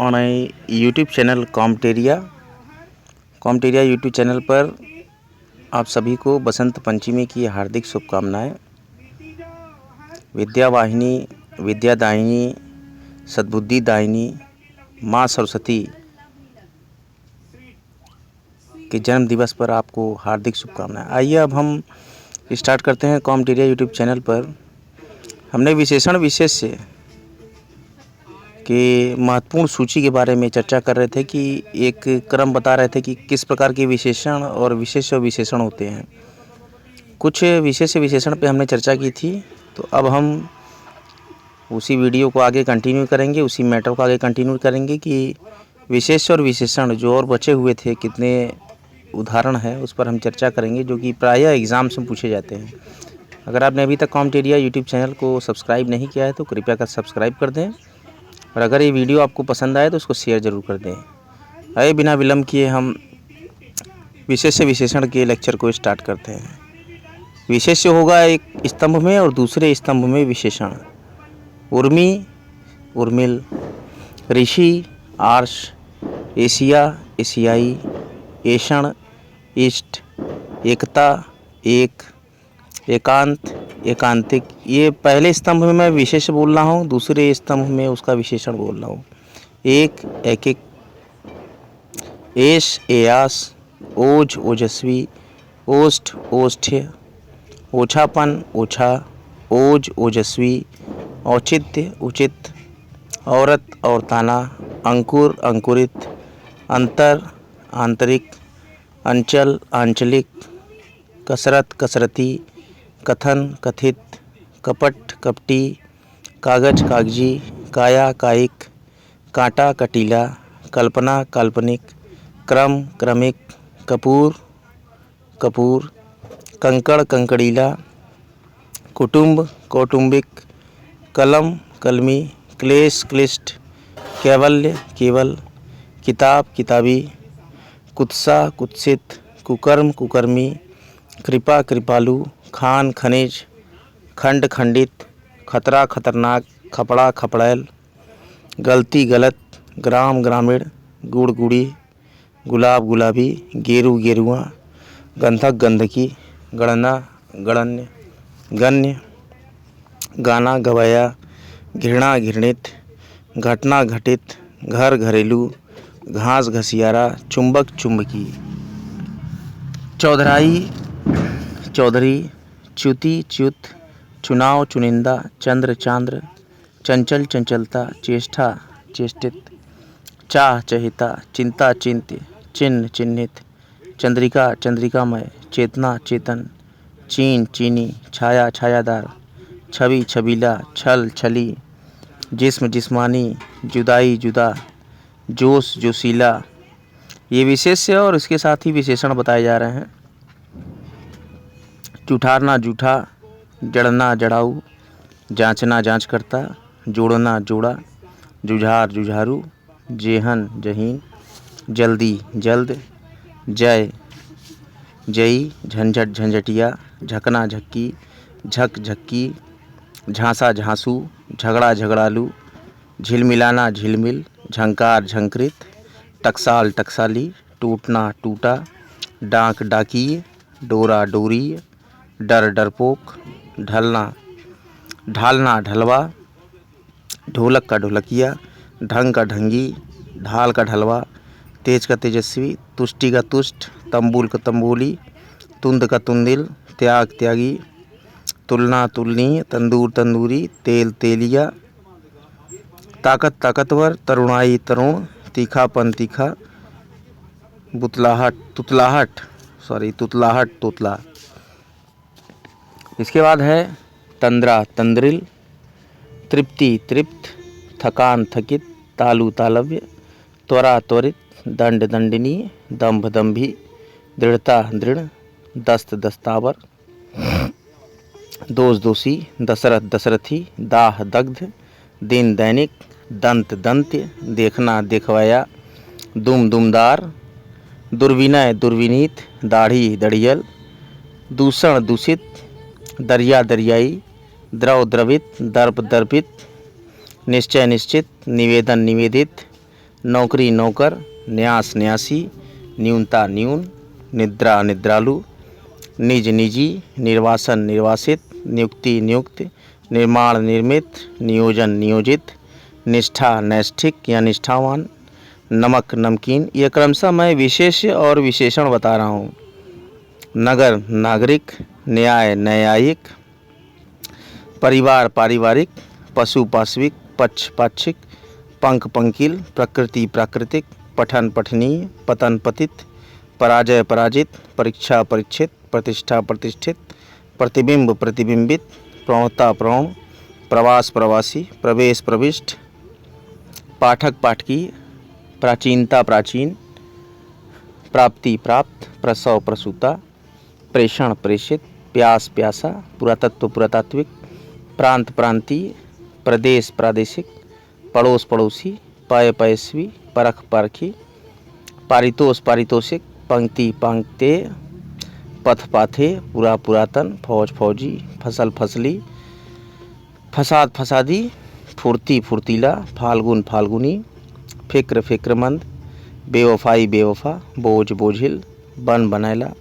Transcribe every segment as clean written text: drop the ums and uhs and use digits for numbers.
On I YouTube channel कॉमटेरिया YouTube channel पर आप सभी को बसंत पंचमी की हार्दिक शुभकामनाएं। विद्यावाहिनी, विद्यादायिनी, सद्बुद्धिदायिनी माँ सरस्वती के जन्म दिवस पर आपको हार्दिक शुभकामनाएं। आइए अब हम स्टार्ट करते हैं। कॉमटेरिया यूट्यूब चैनल पर हमने विशेष से कि महत्वपूर्ण सूची के बारे में चर्चा कर रहे थे कि एक क्रम बता रहे थे कि किस प्रकार के विशेषण और विशेषण होते हैं। कुछ विशेषण पे हमने चर्चा की थी, तो अब हम उसी वीडियो को आगे कंटिन्यू करेंगे, उसी मैटर को आगे कंटिन्यू करेंगे कि विशेष और विशेषण जो और बचे हुए थे कितने उदाहरण है उस पर हम चर्चा करेंगे, जो कि प्रायः एग्ज़ाम्स में पूछे जाते हैं। अगर आपने अभी तक कॉमटेरिया यूट्यूब चैनल को सब्सक्राइब नहीं किया है तो कृपया कर सब्सक्राइब कर दें, और अगर ये वीडियो आपको पसंद आए तो उसको शेयर ज़रूर कर दें। आइए बिना विलम्ब किए हम विशेषण के लेक्चर को स्टार्ट करते हैं। विशेष्य होगा एक स्तंभ में और दूसरे स्तंभ में विशेषण। उर्मी, उर्मिल, ऋषि, आर्ष, एशिया, एशियाई, ऐषण, इष्ट, एकता, एक, एकांत, एकांतिक। ये पहले स्तंभ में मैं विशेष बोल रहा हूँ, दूसरे स्तंभ में उसका विशेषण बोल रहा हूँ। एक, एकिक, एश, एयास, ओज, ओजस्वी, ओष्ठ, ओष्ठ्य, ओछापन, ओछा, ओज, ओजस्वी, औचित्य, उचित, औरत, औरताना, अंकुर, अंकुरित, अंतर, आंतरिक, अंचल, आंचलिक, कसरत, कसरती, कथन, कथित, कपट, कपटी, कागज, कागजी, काया, कायिक, कांटा, कटीला, कल्पना, काल्पनिक, क्रम, क्रमिक, कपूर, कपूर, कंकड़, कंकड़ीला, कुटुंब, कौटुंबिक, कलम, कलमी, क्लेश, क्लिष्ट, कैवल्य, केवल, किताब, किताबी, कुत्सा, कुत्सित, कुकर्म, कुकर्मी, कृपा, कृपालु, खान, खनिज, खंड, खंडित, खतरा, खतरनाक, खपड़ा, खपड़ैल, गलती, गलत, ग्राम, ग्रामीण, गुड़, गुड़ी, गुलाब, गुलाबी, गेरू, गेरुआ, गंधक, गंधकी, गणना, गणन्य, गण्य, गाना, गवाया, घृणा, घृणित, घटना, घटित, घर, घरेलू, घास, घसियारा, चुंबक, चुंबकी, चौधराई, चौधरी, च्युति, च्युत, चुनाव, चुनिंदा, चंद्र, चांद्र, चंचल, चंचलता, चेष्टा, चेष्टित, चाह, चहिता, चिंता, चिंत्य, चिन्ह, चिन्हित, चंद्रिका, चंद्रिकामय, चेतना, चेतन, चीन, चीनी, छाया, छायादार, छवि, छबीला, छल, छली, जिस्म, जिस्मानी, जुदाई, जुदा, जोश, जोशीला। ये विशेष्य और इसके साथ ही विशेषण बताए जा रहे हैं। जुठारना, जूठा, जड़ना, जड़ाऊ, जांचना, जांचकर्ता, जोड़ना, जोड़ा, जुझार, जुझारू, जेहन, जहीन, जल्दी, जल्द, जय, जई, झंझट, झंझटिया, झकना, झक्की, झक, झक्की, झांसा, झांसू, झगड़ा, झगड़ालू, झिलमिलाना, झिलमिल, झंकार, झंकृत, टकसाल, टकसाली, टूटना, टूटा, डाक, डाकिय, डोरा, डोरी, डर, डरपोक, ढलना, ढालना, ढलवा, ढोलक का ढोलकिया, ढंग का ढंगी, ढाल का ढलवा, तेज का तेजस्वी, तुष्टि का तुष्ट, तंबूल का तंबूली, तुंद का तुंदिल, त्याग, त्यागी, तुलना, तुलनीय, तंदूर, तंदूरी, तेल, तेलिया, ताकत, ताकतवर, तरुणाई, तरुण, तीखापन, तीखा, बुतलाहट, तुतलाहट, तुतलाहट, तोतला। इसके बाद है तंद्रा, तंद्रिल, तृप्ति, तृप्त, थकान, थकित, तालु, तालव्य, त्वरा, त्वरित, दंड, दंडनी, दंभ, दंभी, दृढ़ता, दृढ़, दस्त, दस्तावर, दोष, दोषी, दशरथ, दशरथी, दाह, दग्ध, दिन, दैनिक, दंत, दंत्य, देखना, देखवाया, दुम, दुमदार, दुर्विनय, दुर्विनीत, दाढ़ी, दड़ियल, दूषण, दूषित, दरिया, दरियाई, द्रव, द्रवित, दर्प, दर्पित, निश्चय, निश्चित, निवेदन, निवेदित, नौकरी नौकर, न्यास न्यासी, न्यूनता न्यून, निद्रा निद्रालु, निज निजी, निर्वासन निर्वासित, नियुक्ति नियुक्त, निर्माण निर्मित, नियोजन नियोजित, निष्ठा नैष्ठिक या निष्ठावान, नमक नमकीन। यह क्रमशः मैं विशेष्य और विशेषण बता रहा हूँ। नगर नागरिक, न्याय न्यायिक, परिवार पारिवारिक, पशु पाशविक, पक्ष पाक्षिक, पंख पंकिल, प्रकृति प्राकृतिक, पठन पठनीय, पतन पतित, पराजय पराजित, परीक्षा परीक्षित, प्रतिष्ठा प्रतिष्ठित, प्रतिबिंब प्रतिबिंबित, प्रौढ़ता प्रौढ़, प्रवास प्रवासी, प्रवेश प्रविष्ट, पाठक पाठकी, प्राचीनता प्राचीन, प्राप्ति प्राप्त, प्रसव प्रसूता, प्रेषण प्रेषित, प्यास प्यासा, पुरातत्व पुरातात्विक, प्रांत प्रांतीय, प्रदेश प्रादेशिक, पड़ोस पड़ोसी, पाय पयस्वी, परख परखी, पारितोष पारितोषिक, पंक्ति पंक्तेय, पथ पाथे, पुरा पुरातन, फौज फौजी, फसल फसली, फसाद फसादी, फुर्ती फुर्तीला, फाल्गुन फाल्गुनी, फिक्र फिक्रमंद, बेवफाई बेवफा, बोझ बोझिल, बन बनैला,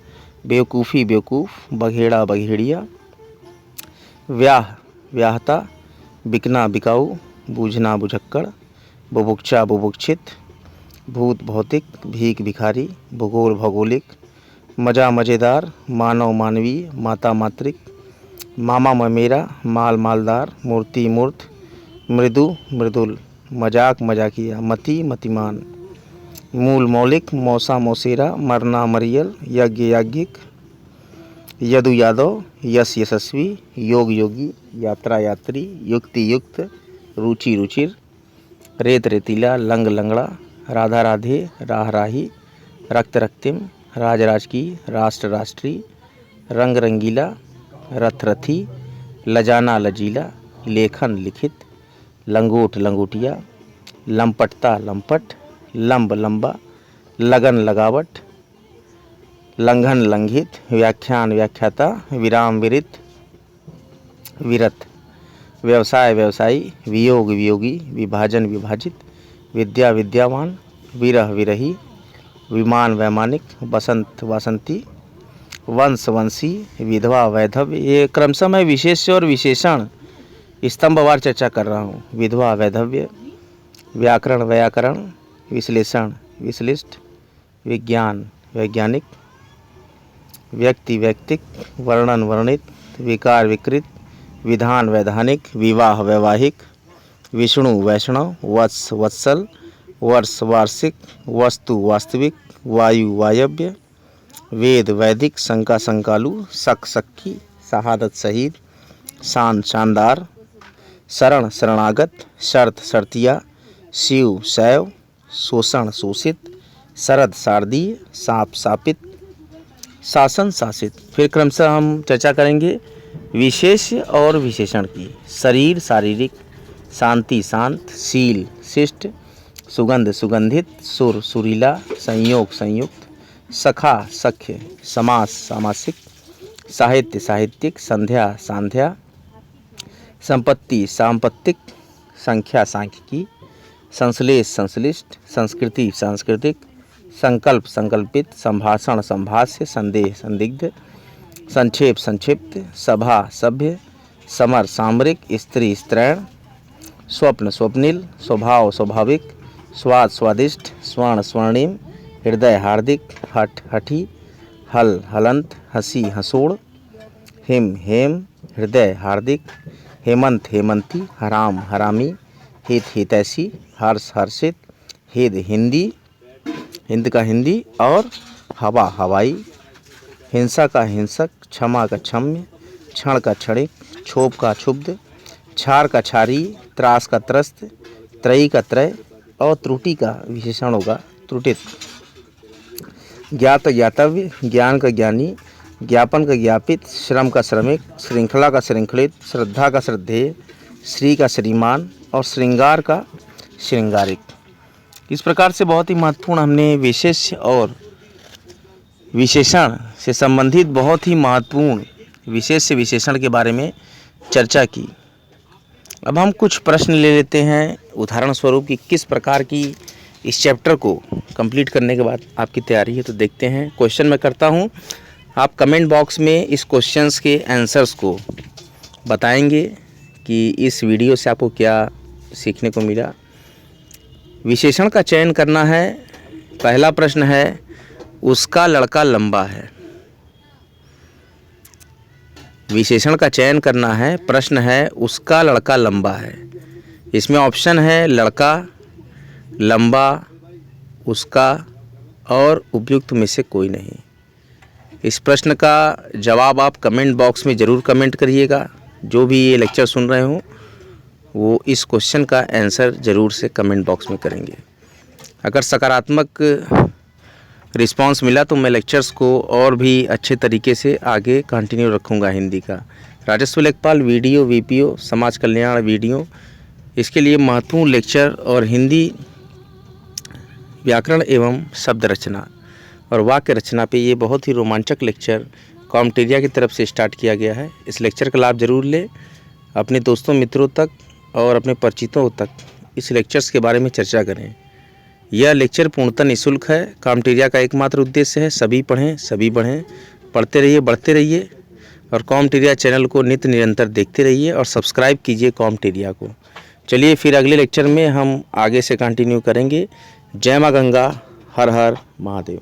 बेवकूफ़ी बेवकूफ़, बघेड़ा बघेड़िया, व्याह व्याहता, बिकना बिकाऊ, बूझना बुझक्कड़, बुभुक्षा बुभुक्षित, भूत भौतिक, भीख भिखारी, भूगोल भौगोलिक, मजा मज़ेदार, मानव मानवीय, माता मातृक, मामा ममेरा, माल मालदार, मूर्ति मूर्त, मृदु मृदुल, मजाक मजाकिया, मति मतिमान, मूल मौलिक, मौसा मौसेरा, मरना मरियल, यज्ञ याज्ञिक, यदु यादव, यश यशस्वी, योग योगी, यात्रा यात्री, युक्ति युक्त, रुचि रुचिर, रेत रेतीला, लंग लंगड़ा, राधा राधे, राह राही, रक्त रक्तिम, राज राजकी, राष्ट्र राष्ट्री, रंग रंगीला, रथ रथी, लजाना लजीला, लेखन लिखित, लंगोट लंगोटिया, लंपटता लंपट, लंब लंबा, लगन लगावट, लंघन लंघित, व्याख्यान व्याख्याता, विराम विरित विरत, व्यवसाय व्यवसायी, वियोग वियोगी, विभाजन विभाजित, विद्या विद्यावान, विरह विरही, विमान वैमानिक, बसंत वासंती, वंश वंशी, विधवा वैधव्य। ये क्रमशः मैं विशेष्य और विशेषण स्तंभवार चर्चा कर रहा हूँ। विधवा वैधव्य, व्याकरण व्याकरण, विश्लेषण विश्लिष्ट, विज्ञान वैज्ञानिक, व्यक्ति व्यक्तिक, वर्णन वर्णित, विकार विकृत, विधान वैधानिक, विवाह वैवाहिक, विष्णु वैष्णव, वत्स वत्सल, वर्ष वार्षिक, वस्तु वास्तविक, वायु वायव्य, वेद वैदिक, शंका शंकालु, शक शक्की, शहादत शहीद, शान शानदार, शरण शरणागत, शर्त शर्तिया, शिव शैव, शोषण शोषित, शरद शारदीय, साप सापित, शासन शासित। फिर क्रमशः हम चर्चा करेंगे विशेष्य और विशेषण की। शरीर शारीरिक, शांति शांत, शील शिष्ट, सुगंध सुगंधित, सुर सुरीला, संयोग संयुक्त, सखा सख्य, समास सामासिक, साहित्य साहित्यिक, संध्या सांध्या, संपत्ति सांपत्तिक, संख्या सांख्यिकी, संश्लेष संश्लिष्ट, संस्कृति सांस्कृतिक, संकल्प संकल्पित, संभाषण संभाष्य, संदेह संदिग्ध, संक्षेप संक्षिप्त, सभा सभ्य, समर सामरिक, स्त्री स्त्रैण, स्वप्न स्वप्निल, स्वभाव स्वाभाविक, स्वाद स्वादिष्ट, स्वर्ण स्वर्णिम, हृदय हार्दिक, हठ हठी, हल हलंत, हंसी हंसोड़, हिम हेम, हृदय हार्दिक, हेमंत हेमंती, हराम हरामी, हित हितैषी, हर्ष हर्षित, हिद हिंदी, हिंद का हिंदी, और हवा हवाई, हिंसा का हिंसक, क्षमा का क्षम्य, क्षण का क्षणिक, क्षोभ का क्षुब्ध, क्षार का क्षारी, त्रास का त्रस्त, त्रयी का त्रय, और त्रुटि का विशेषण होगा त्रुटित। ज्ञात ज्ञातव्य, ज्ञान का ज्ञानी, ज्ञापन का ज्ञापित, श्रम का श्रमिक, श्रृंखला का श्रृंखलित, श्रद्धा का श्रद्धेय, श्री का श्रीमान, और श्रृंगार का श्रृंगारिक। इस प्रकार से बहुत ही महत्वपूर्ण हमने विशेष्य और विशेषण से संबंधित बहुत ही महत्वपूर्ण विशेष्य विशेषण के बारे में चर्चा की। अब हम कुछ प्रश्न ले लेते हैं उदाहरण स्वरूप कि किस प्रकार की इस चैप्टर को कंप्लीट करने के बाद आपकी तैयारी है। तो देखते हैं, क्वेश्चन मैं करता हूं, आप कमेंट बॉक्स में इस क्वेश्चंस के आंसर्स को बताएंगे कि इस वीडियो से आपको क्या सीखने को मिला। विशेषण का चयन करना है। पहला प्रश्न है, उसका लड़का लंबा है। विशेषण का चयन करना है। प्रश्न है, उसका लड़का लंबा है। इसमें ऑप्शन है लड़का, लंबा, उसका और उपयुक्त में से कोई नहीं। इस प्रश्न का जवाब आप कमेंट बॉक्स में ज़रूर कमेंट करिएगा। जो भी ये लेक्चर सुन रहे हो वो इस क्वेश्चन का आंसर ज़रूर से कमेंट बॉक्स में करेंगे। अगर सकारात्मक रिस्पांस मिला तो मैं लेक्चर्स को और भी अच्छे तरीके से आगे कंटिन्यू रखूँगा। हिंदी का राजस्व लेखपाल वीडियो, वीपीओ, समाज कल्याण वीडियो, इसके लिए महत्वपूर्ण लेक्चर और हिंदी व्याकरण एवं शब्द रचना और वाक्य रचना पे ये बहुत ही रोमांचक लेक्चर कॉम्टेरिया की तरफ से स्टार्ट किया गया है। इस लेक्चर का लाभ ज़रूर लें। अपने दोस्तों मित्रों तक और अपने परिचितों तक इस लेक्चर्स के बारे में चर्चा करें। यह लेक्चर पूर्णतः निःशुल्क है। कॉम्टेरिया का एकमात्र उद्देश्य है सभी पढ़ें, सभी बढ़ें। पढ़ते रहिए, बढ़ते रहिए और कॉम्टेरिया चैनल को नित्य निरंतर देखते रहिए और सब्सक्राइब कीजिए कॉम्टेरिया को। चलिए फिर अगले लेक्चर में हम आगे से कंटिन्यू करेंगे। जय माँ गंगा, हर हर महादेव।